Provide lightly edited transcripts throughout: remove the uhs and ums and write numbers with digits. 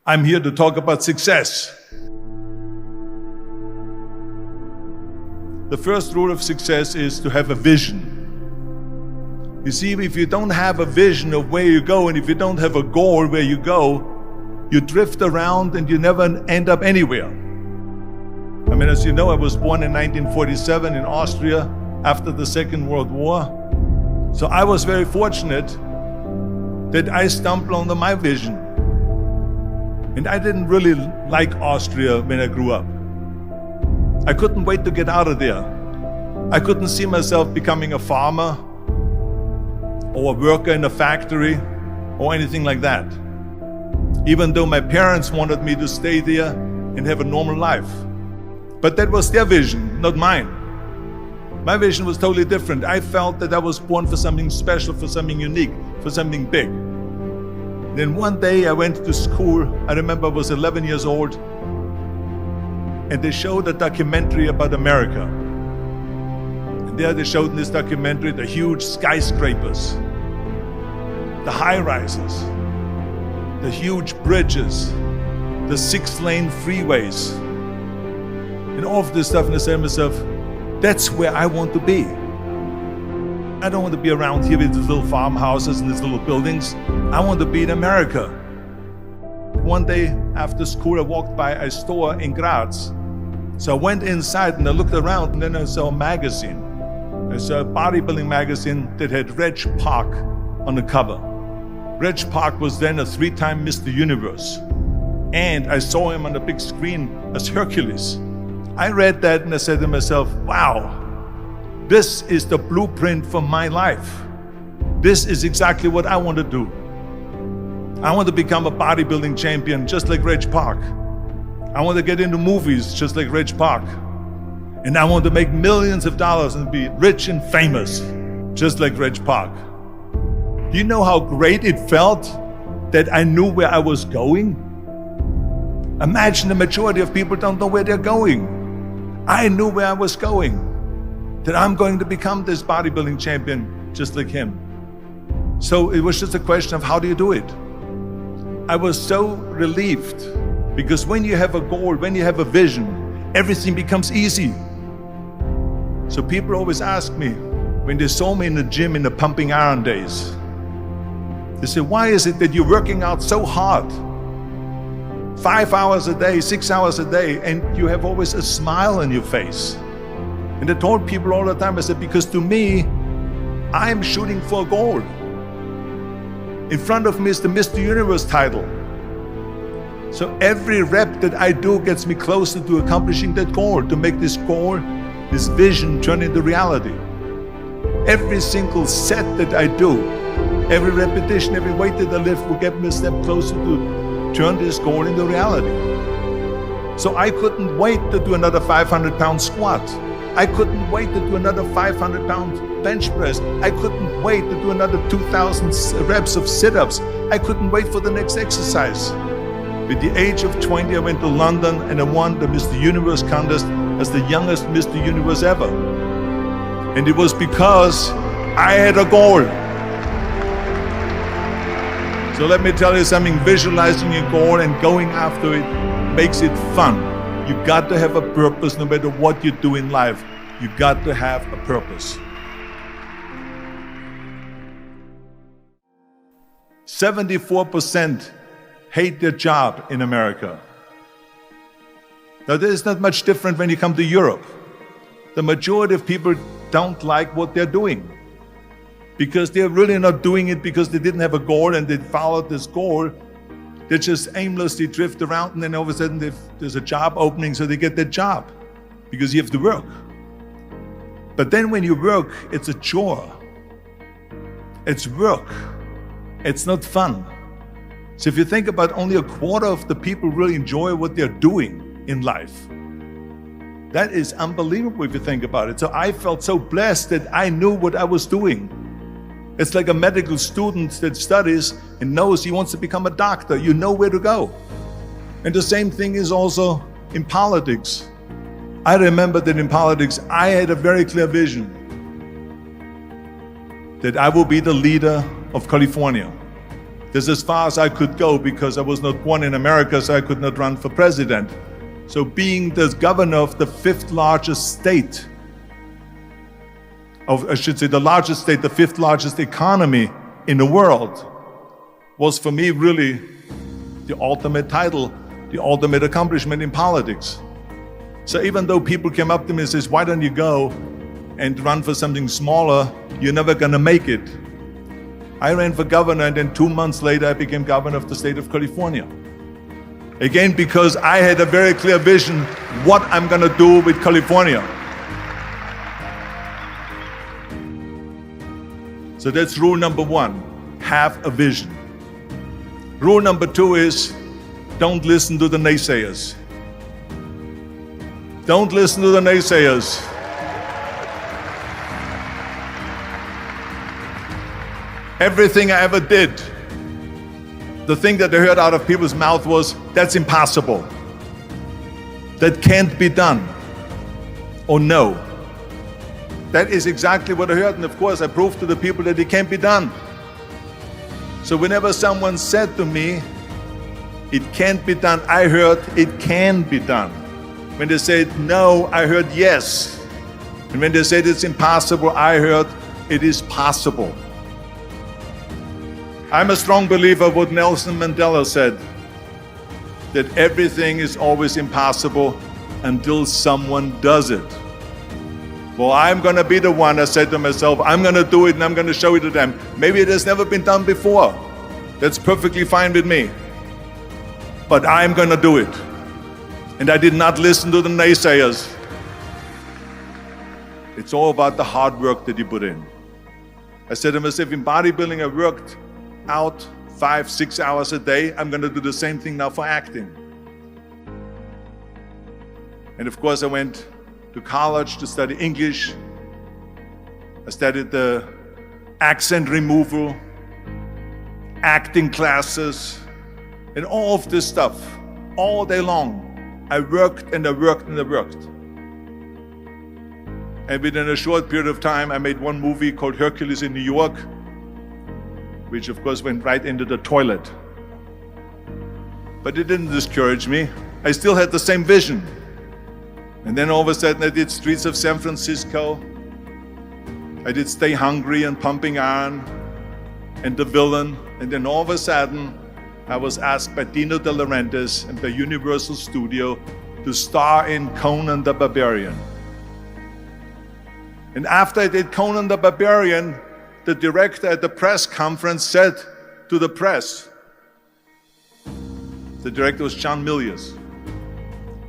I'm here to talk about success. The first rule of success is to have a vision. You see, if you don't have a vision of where you go, and if you don't have a goal where you go, you drift around and you never end up anywhere. I mean, as you know, I was born in 1947 in Austria after the Second World War. So I was very fortunate that I stumbled onto my vision. And I didn't really like Austria when I grew up. I couldn't wait to get out of there. I couldn't see myself becoming a farmer or a worker in a factory or anything like that. Even though my parents wanted me to stay there and have a normal life. But that was their vision, not mine. My vision was totally different. I felt that I was born for something special, for something unique, for something big. Then one day I went to school. I remember I was 11 years old, and they showed a documentary about America. And there they showed in this documentary the huge skyscrapers, the high-rises, the huge bridges, the 6-lane freeways, and all of this stuff. And I said to myself, that's where I want to be. I don't want to be around here with these little farmhouses and these little buildings. I want to be in America. One day after school, I walked by a store in Graz. So I went inside and I looked around, and then I saw a magazine. I saw a bodybuilding magazine that had Reg Park on the cover. Reg Park was then a 3-time Mr. Universe. And I saw him on the big screen as Hercules. I read that and I said to myself, wow, this is the blueprint for my life. This is exactly what I want to do. I want to become a bodybuilding champion just like Reg Park. I want to get into movies just like Reg Park. And I want to make millions of dollars and be rich and famous just like Reg Park. Do you know how great it felt that I knew where I was going? Imagine the majority of people don't know where they're going. I knew where I was going, that I'm going to become this bodybuilding champion just like him. So it was just a question of how do you do it? I was so relieved, because when you have a goal, when you have a vision, everything becomes easy. So people always ask me, when they saw me in the gym in the pumping iron days, they say, why is it that you're working out so hard? 5 hours a day, 6 hours a day, and you have always a smile on your face. And I told people all the time, I said, because to me, I'm shooting for a goal. In front of me is the Mr. Universe title. So every rep that I do gets me closer to accomplishing that goal, to make this goal, this vision turn into reality. Every single set that I do, every repetition, every weight that I lift will get me a step closer to turn this goal into reality. So I couldn't wait to do another 500-pound squat. I couldn't wait to do another 500-pound bench press. I couldn't wait to do another 2,000 reps of sit-ups. I couldn't wait for the next exercise. At the age of 20, I went to London and I won the Mr. Universe contest as the youngest Mr. Universe ever. And it was because I had a goal. So let me tell you something, visualizing your goal and going after it makes it fun. You got to have a purpose no matter what you do in life. You got to have a purpose. 74% hate their job in America. Now there is not much different when you come to Europe. The majority of people don't like what they're doing, because they're really not doing it because they didn't have a goal and they followed this goal. They just aimlessly drift around, and then all of a sudden there's a job opening, so they get that job because you have to work. But then when you work, it's a chore. It's work. It's not fun. So if you think about, only a quarter of the people really enjoy what they're doing in life. That is unbelievable if you think about it. So I felt so blessed that I knew what I was doing. It's like a medical student that studies and knows he wants to become a doctor. You know where to go. And the same thing is also in politics. I remember that in politics, I had a very clear vision that I will be the leader of California. This is as far as I could go because I was not born in America, so I could not run for president. So being the governor of the fifth largest state, the largest state, the fifth largest economy in the world, was for me really the ultimate title, the ultimate accomplishment in politics. So even though people came up to me and says, why don't you go and run for something smaller, you're never gonna make it. I ran for governor, and then 2 months later I became governor of the state of California. Again, because I had a very clear vision what I'm gonna do with California. So that's rule number one, have a vision. Rule number two is, don't listen to the naysayers. Don't listen to the naysayers. Everything I ever did, the thing that I heard out of people's mouth was, that's impossible. That can't be done. Or no. That is exactly what I heard, and of course I proved to the people that it can't be done. So whenever someone said to me, it can't be done, I heard, it can be done. When they said no, I heard yes. And when they said it's impossible, I heard it is possible. I'm a strong believer of what Nelson Mandela said, that everything is always impossible until someone does it. Well, I'm gonna be the one, I said to myself, I'm gonna do it and I'm gonna show it to them. Maybe it has never been done before. That's perfectly fine with me. But I'm gonna do it. And I did not listen to the naysayers. It's all about the hard work that you put in. I said to myself, in bodybuilding I worked out 5-6 hours a day. I'm gonna do the same thing now for acting. And of course I went to college to study English. I studied the accent removal, acting classes, and all of this stuff, all day long. I worked and I worked and I worked. And within a short period of time, I made one movie called Hercules in New York, which of course went right into the toilet. But it didn't discourage me. I still had the same vision. And then all of a sudden I did Streets of San Francisco. I did Stay Hungry and Pumping Iron and The Villain. And then all of a sudden I was asked by Dino De Laurentiis and by Universal Studio to star in Conan the Barbarian. And after I did Conan the Barbarian, the director at the press conference said to the press, the director was John Milius.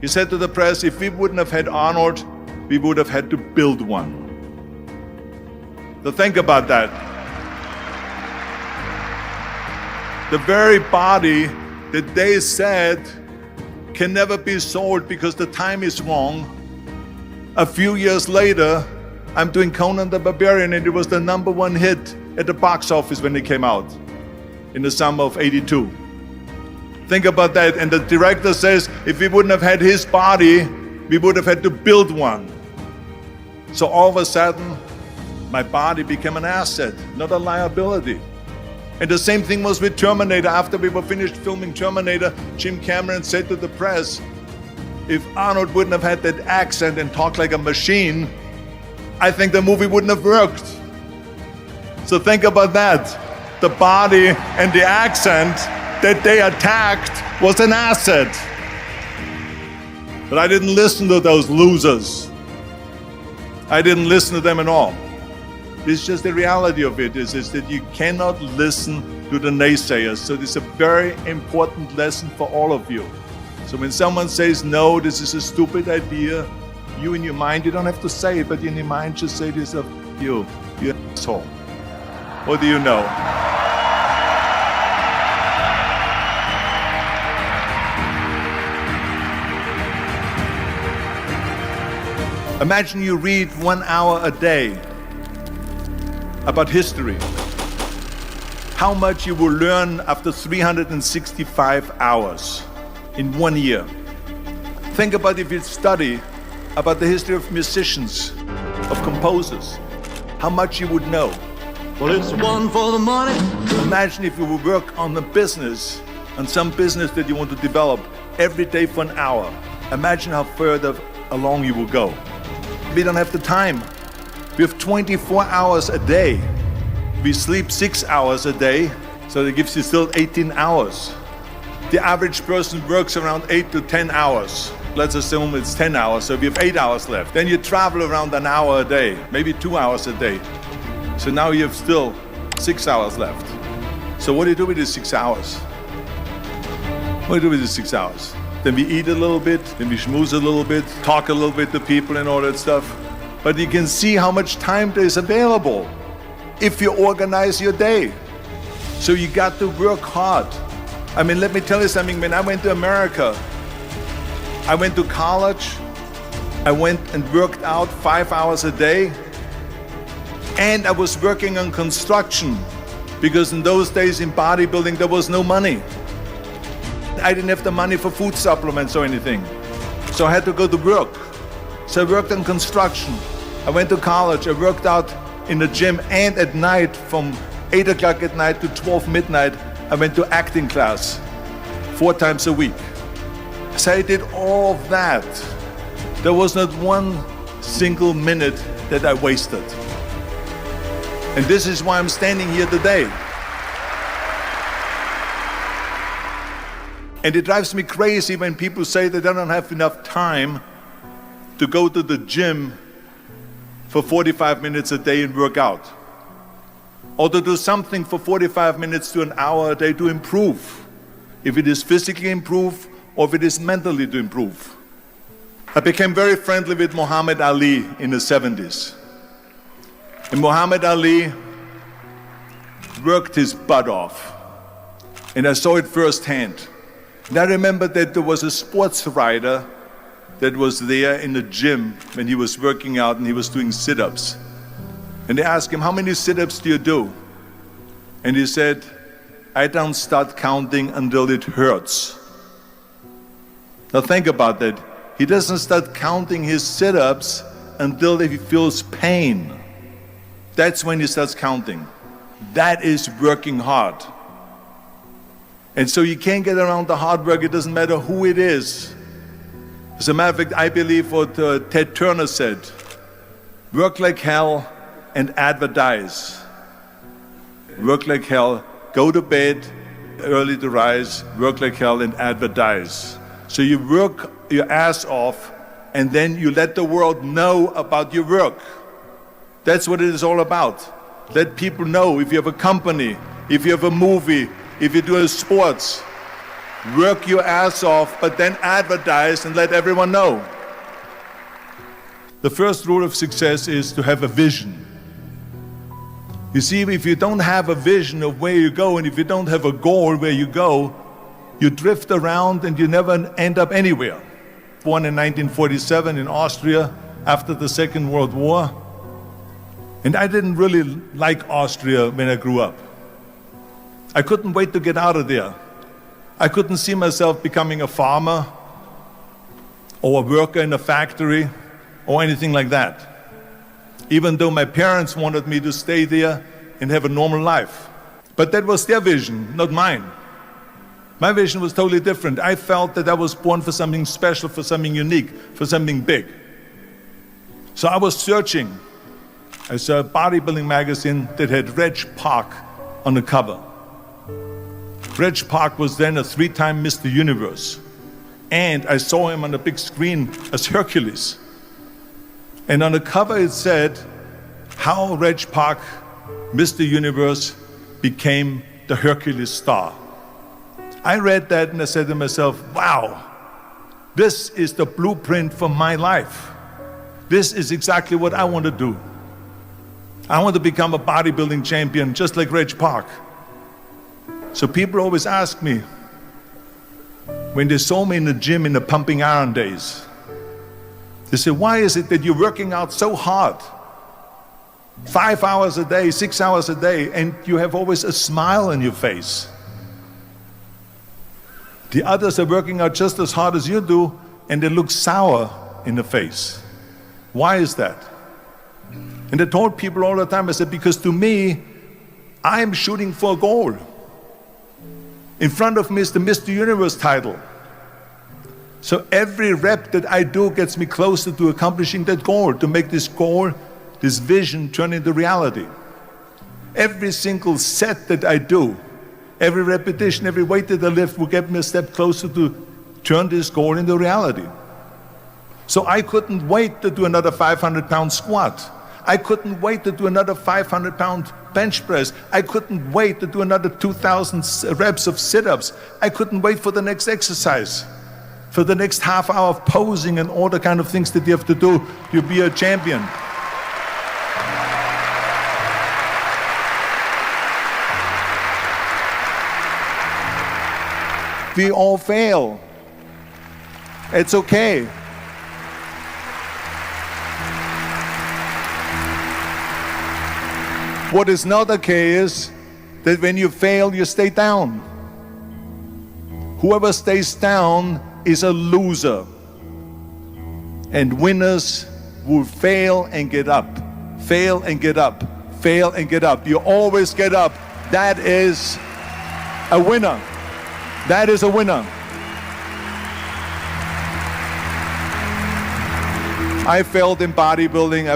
He said to the press, if we wouldn't have had Arnold, we would have had to build one. So think about that. The very body that they said can never be sold because the time is wrong. A few years later, I'm doing Conan the Barbarian, and it was the #1 hit at the box office when it came out in the summer of '82. Think about that. And the director says, if we wouldn't have had his body, we would have had to build one. So all of a sudden, my body became an asset, not a liability. And the same thing was with Terminator. After we were finished filming Terminator, Jim Cameron said to the press, if Arnold wouldn't have had that accent and talked like a machine, I think the movie wouldn't have worked. So think about that. The body and the accent that they attacked was an asset. But I didn't listen to those losers. I didn't listen to them at all. It's just the reality of it is that you cannot listen to the naysayers. So this is a very important lesson for all of you. So when someone says, no, this is a stupid idea, you in your mind, you don't have to say it, but in your mind just say this of you asshole. What do you know? Imagine you read 1 hour a day about history. How much you will learn after 365 hours in 1 year. Think about if you study about the history of musicians, of composers, how much you would know. Well, it's one for the money. Imagine if you would work on a business, on some business that you want to develop every day for an hour. Imagine how further along you will go. We don't have the time. We have 24 hours a day. We sleep 6 hours a day, so that gives you still 18 hours. The average person works around 8 to 10 hours. Let's assume it's 10 hours, so we have 8 hours left. Then you travel around an hour a day, maybe 2 hours a day. So now you have still 6 hours left. So what do you do with these 6 hours? What do you do with these 6 hours? Then we eat a little bit, then we schmooze a little bit, talk a little bit to people and all that stuff. But you can see how much time there is available if you organize your day. So you got to work hard. I mean, let me tell you something. When I went to America, I went to college, I went and worked out 5 hours a day, and I was working on construction, because in those days in bodybuilding there was no money. I didn't have the money for food supplements or anything, so I had to go to work. So I worked on construction, I went to college, I worked out in the gym, and at night from 8 o'clock at night to 12 midnight, I went to acting class 4 times a week. So I did all of that. There was not one single minute that I wasted. And this is why I'm standing here today. And it drives me crazy when people say that they don't have enough time to go to the gym for 45 minutes a day and work out, or to do something for 45 minutes to an hour a day to improve, if it is physically improve or if it is mentally to improve. I became very friendly with Muhammad Ali in the 70s. And Muhammad Ali worked his butt off, and I saw it firsthand. And I remember that there was a sports writer that was there in the gym when he was working out and he was doing sit-ups. And they asked him, how many sit-ups do you do? And he said, I don't start counting until it hurts. Now think about that. He doesn't start counting his sit-ups until he feels pain. That's when he starts counting. That is working hard. And so you can't get around the hard work. It doesn't matter who it is. As a matter of fact, I believe what Ted Turner said, work like hell and advertise. Work like hell, go to bed, early to rise, work like hell and advertise. So you work your ass off and then you let the world know about your work. That's what it is all about. Let people know. If you have a company, if you have a movie, if you do sports, work your ass off, but then advertise and let everyone know. The first rule of success is to have a vision. You see, if you don't have a vision of where you go, and if you don't have a goal where you go, you drift around and you never end up anywhere. Born in 1947 in Austria after the Second World War. And I didn't really like Austria when I grew up. I couldn't wait to get out of there. I couldn't see myself becoming a farmer or a worker in a factory or anything like that, even though my parents wanted me to stay there and have a normal life. But that was their vision, not mine. My vision was totally different. I felt that I was born for something special, for something unique, for something big. So I was searching. I saw a bodybuilding magazine that had Reg Park on the cover. Reg Park was then a 3-time Mr. Universe. And I saw him on the big screen as Hercules. And on the cover it said, how Reg Park, Mr. Universe, became the Hercules star. I read that and I said to myself, wow, this is the blueprint for my life. This is exactly what I want to do. I want to become a bodybuilding champion just like Reg Park. So people always ask me, when they saw me in the gym in the pumping iron days, they say, why is it that you're working out so hard? 5 hours a day, 6 hours a day, and you have always a smile on your face. The others are working out just as hard as you do, and they look sour in the face. Why is that? And I told people all the time, I said, because to me, I'm shooting for a goal. In front of me is the Mr.Universe title. So every rep that I do gets me closer to accomplishing that goal, to make this goal, this vision turn into reality. Every single set that I do, every repetition, every weight that I lift will get me a step closer to turn this goal into reality. So I couldn't wait to do another 500-pound squat. I couldn't wait to do another 500-pound bench press. I couldn't wait to do another 2,000 reps of sit-ups. I couldn't wait for the next exercise, for the next half hour of posing and all the kind of things that you have to do to be a champion. We all fail. It's okay. What is not okay is that when you fail, you stay down. Whoever stays down is a loser. And winners will fail and get up. Fail and get up. Fail and get up. You always get up. That is a winner. That is a winner. I failed in bodybuilding.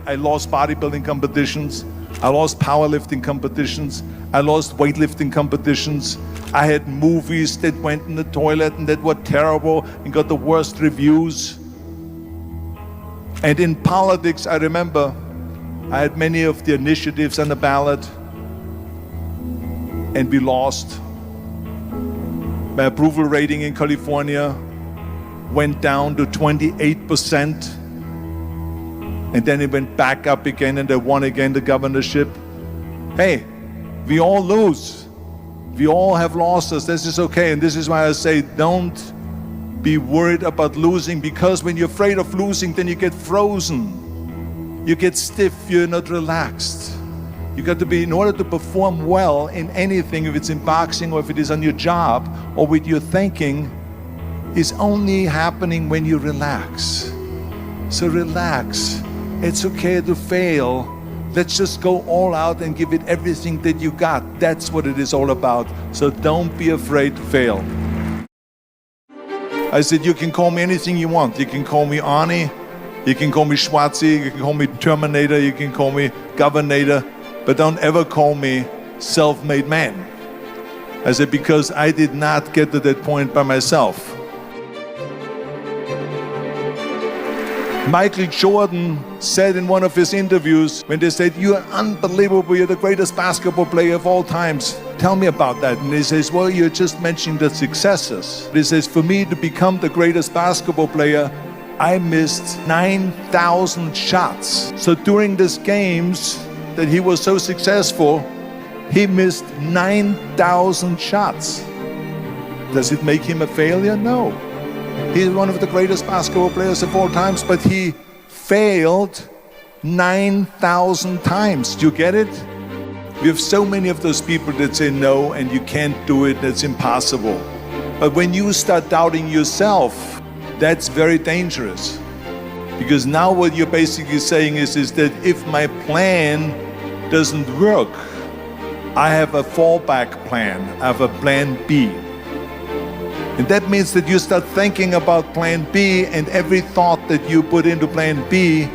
I lost bodybuilding competitions. I lost powerlifting competitions. I lost weightlifting competitions. I had movies that went in the toilet and that were terrible and got the worst reviews. And in politics, I remember I had many of the initiatives on the ballot and we lost. My approval rating in California went down to 28%. And then it went back up again and I won again the governorship. Hey, we all lose. We all have losses. This is okay. And this is why I say don't be worried about losing, because when you're afraid of losing, then you get frozen. You get stiff. You're not relaxed. You got to be, in order to perform well in anything, if it's in boxing or if it is on your job or with your thinking, is only happening when you relax. So relax. It's okay to fail. Let's just go all out and give it everything that you got. That's what it is all about. So don't be afraid to fail. I said, you can call me anything you want. You can call me Arnie. You can call me Schwarzi. You can call me Terminator. You can call me Governator. But don't ever call me self-made man. I said, because I did not get to that point by myself. Michael Jordan said in one of his interviews, when they said, "You are unbelievable, you're the greatest basketball player of all times. Tell me about that." And he says, "Well, you're just mentioning the successes." He says, "For me to become the greatest basketball player, I missed 9,000 shots." So during these games that he was so successful, he missed 9,000 shots. Does it make him a failure? No. He's one of the greatest basketball players of all times, but he failed 9,000 times. Do you get it? We have so many of those people that say no and you can't do it, that's impossible. But when you start doubting yourself, that's very dangerous. Because now what you're basically saying is that if my plan doesn't work, I have a fallback plan, I have a plan B. And that means that you start thinking about plan B, and every thought that you put into plan B,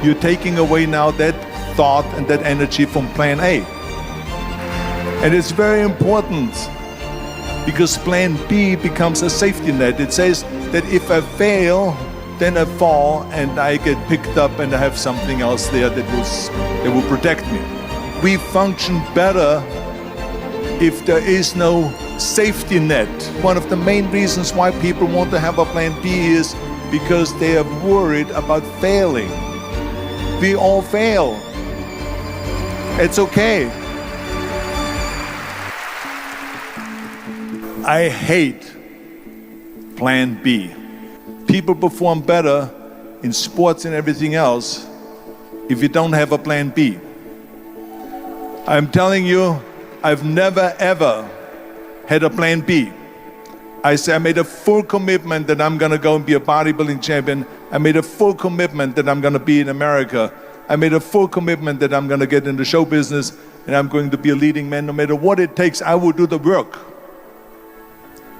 you're taking away now that thought and that energy from plan A. And it's very important because plan B becomes a safety net. It says that if I fail, then I fall and I get picked up and I have something else there that will protect me. We function better if there is no safety net. One of the main reasons why people want to have a plan B is because they are worried about failing. We all fail. It's okay. I hate plan B. People perform better in sports and everything else if you don't have a plan B. I'm telling you, I've never ever had a plan B. I made a full commitment that I'm gonna go and be a bodybuilding champion. I made a full commitment that I'm gonna be in America. I made a full commitment that I'm going to get in the show business and I'm going to be a leading man. No matter what it takes, I will do the work.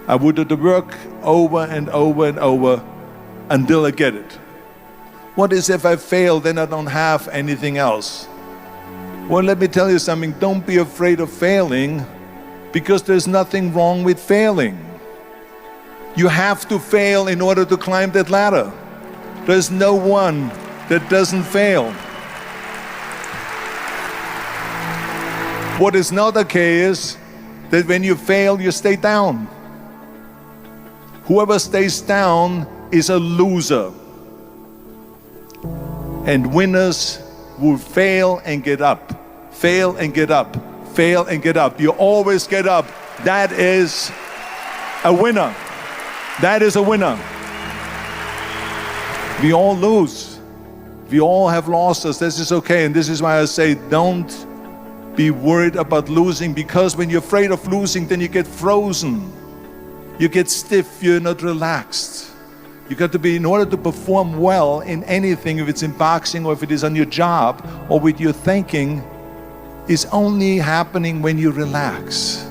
I will do the work over and over and over until I get it. What is if I fail, then I don't have anything else? Well, let me tell you something. Don't be afraid of failing, because there's nothing wrong with failing. You have to fail in order to climb that ladder. There's no one that doesn't fail. What is not okay is that when you fail, you stay down. Whoever stays down is a loser. And winners will fail and get up, fail and get up, fail and get up. You always get up. That is a winner. That is a winner. We all lose. We all have losses. This is okay. And this is why I say don't be worried about losing, because when you're afraid of losing, then you get frozen. You get stiff. You're not relaxed. You got to be, in order to perform well in anything, if it's in boxing or if it is on your job or with your thinking, is only happening when you relax.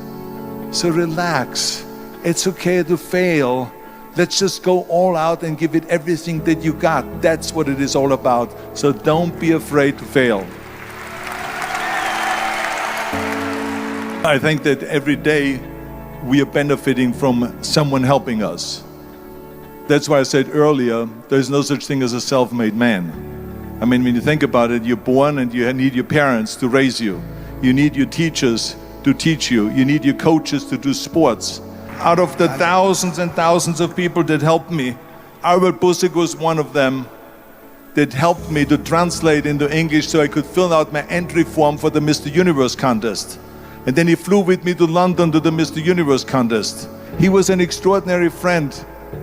So relax. It's okay to fail. Let's just go all out and give it everything that you got. That's what it is all about. So don't be afraid to fail. I think that every day we are benefiting from someone helping us. That's why I said earlier, there's no such thing as a self-made man. I mean, when you think about it, you're born and you need your parents to raise you. You need your teachers to teach you. You need your coaches to do sports. Out of the thousands and thousands of people that helped me, Albert Bussig was one of them that helped me to translate into English so I could fill out my entry form for the Mr.Universe contest. And then he flew with me to London to the Mr.Universe contest. He was an extraordinary friend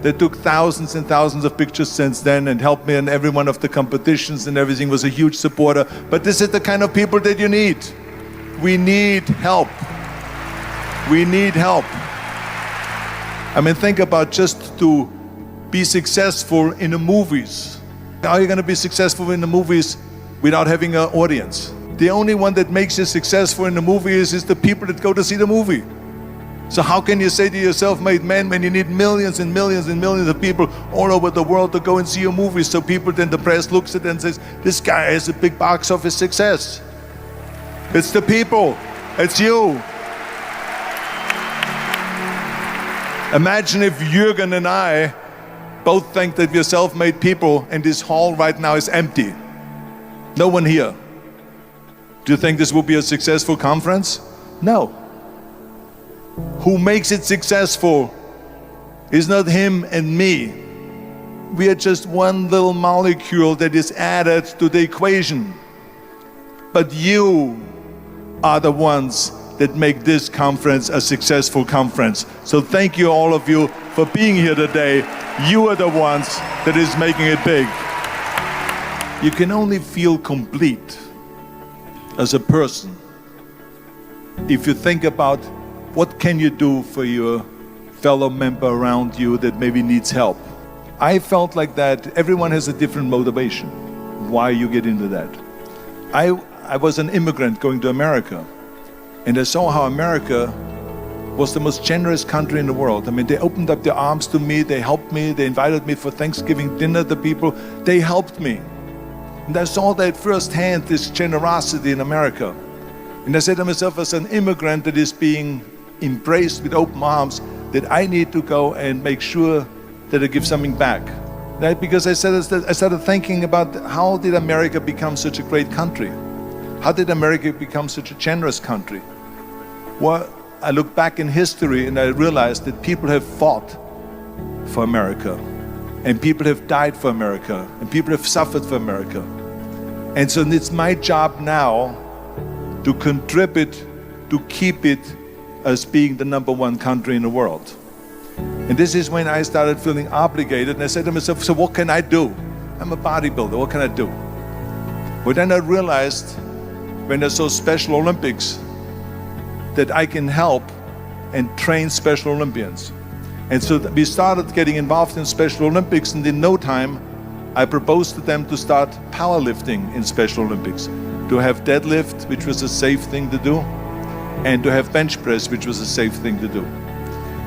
that took thousands and thousands of pictures since then and helped me in every one of the competitions and everything, was a huge supporter. But this is the kind of people that you need. We need help. We need help. I mean, think about just to be successful in the movies. How are you going to be successful in the movies without having an audience? The only one that makes you successful in the movies is the people that go to see the movie. So how can you say to you're a self-made man when you need millions and millions and millions of people all over the world to go and see your movies? So people, then the press looks at it and says, this guy has a big box office success. It's the people. It's you. Imagine if Jürgen and I both think that we're self-made people and this hall right now is empty. No one here. Do you think this will be a successful conference? No. Who makes it successful is not him and me. We are just one little molecule that is added to the equation. But you are the ones that make this conference a successful conference. So thank you, all of you, for being here today. You are the ones that is making it big. You can only feel complete as a person if you think about what can you do for your fellow member around you that maybe needs help. I felt like that everyone has a different motivation why you get into that. I was an immigrant going to America, and I saw how America was the most generous country in the world. I mean, they opened up their arms to me, they helped me, they invited me for Thanksgiving dinner, the people, they helped me. And I saw that firsthand, this generosity in America. And I said to myself, as an immigrant that is being embraced with open arms, that I need to go and make sure that I give something back. Right? Because I started thinking about how did America become such a great country? How did America become such a generous country? Well, I look back in history and I realized that people have fought for America, and people have died for America, and people have suffered for America. And so it's my job now to contribute to keep it as being the #1 country in the world. And this is when I started feeling obligated, and I said to myself, so what can I do? I'm a bodybuilder, what can I do? But then I realized, when I saw Special Olympics, that I can help and train Special Olympians. And so we started getting involved in Special Olympics, and in no time, I proposed to them to start powerlifting in Special Olympics, to have deadlift, which was a safe thing to do, and to have bench press, which was a safe thing to do.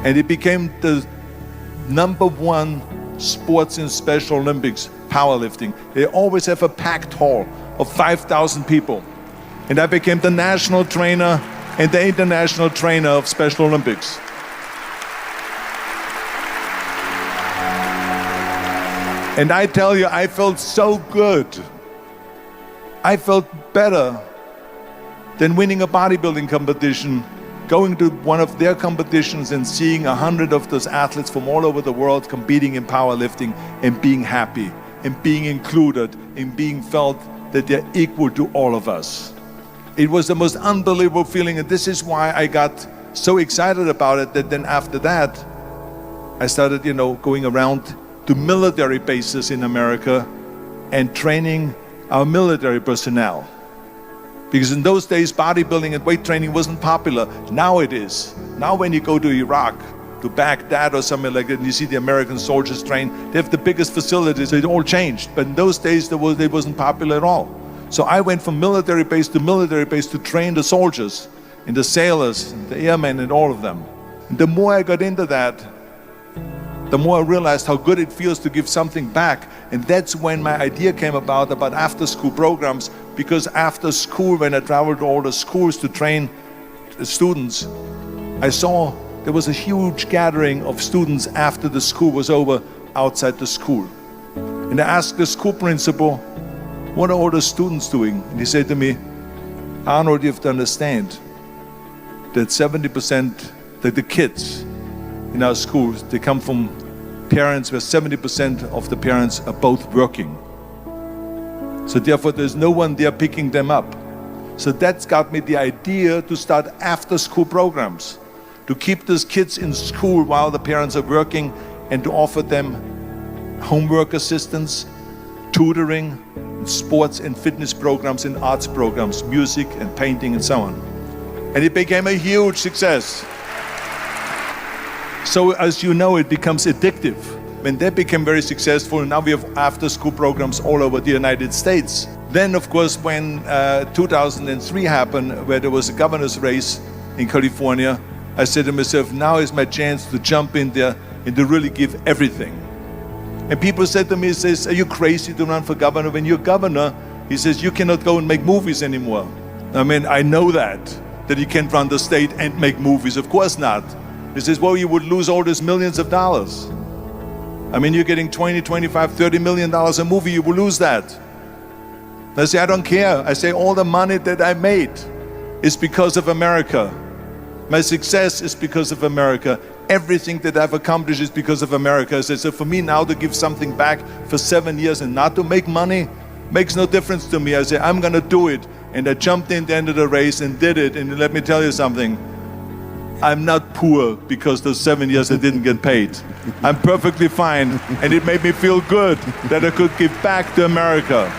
And it became the #1 sports in Special Olympics, powerlifting. They always have a packed hall of 5,000 people. And I became the national trainer and the international trainer of Special Olympics. And I tell you, I felt so good. I felt better than winning a bodybuilding competition, going to one of their competitions and seeing 100 of those athletes from all over the world competing in powerlifting and being happy and being included and being felt that they're equal to all of us. It was the most unbelievable feeling, and this is why I got so excited about it that then after that, I started, going around to military bases in America and training our military personnel. Because in those days, bodybuilding and weight training wasn't popular. Now it is. Now when you go to Iraq, to Baghdad or something like that, and you see the American soldiers train, they have the biggest facilities. It all changed. But in those days, it wasn't popular at all. So I went from military base to train the soldiers and the sailors, and the airmen and all of them. And the more I got into that, the more I realized how good it feels to give something back. And that's when my idea came about after-school programs, because after school, when I traveled to all the schools to train the students, I saw there was a huge gathering of students after the school was over outside the school. And I asked the school principal, what are all the students doing? And he said to me, Arnold, you have to understand that 70% that the kids in our schools, they come from parents where 70% of the parents are both working. So therefore there's no one there picking them up. So that's got me the idea to start after school programs, to keep those kids in school while the parents are working and to offer them homework assistance, tutoring, sports and fitness programs and arts programs, music and painting and so on. And it became a huge success. So as you know, it becomes addictive. When that became very successful, now we have after-school programs all over the United States. Then, of course, when 2003 happened, where there was a governor's race in California, I said to myself, now is my chance to jump in there and to really give everything. And people said to me, are you crazy to run for governor? When you're governor, he says, you cannot go and make movies anymore. I mean, I know that you can't run the state and make movies. Of course not. He says, well, you would lose all these millions of dollars. I mean, you're getting 20, 25, 30 million dollars a movie, you will lose that. I say, I don't care. I say, all the money that I made is because of America. My success is because of America. Everything that I've accomplished is because of America. I say, so for me now to give something back for 7 years and not to make money makes no difference to me. I say, I'm gonna do it. And I jumped in the end of the race and did it. And let me tell you something. I'm not poor because those 7 years I didn't get paid. I'm perfectly fine, and it made me feel good that I could give back to America.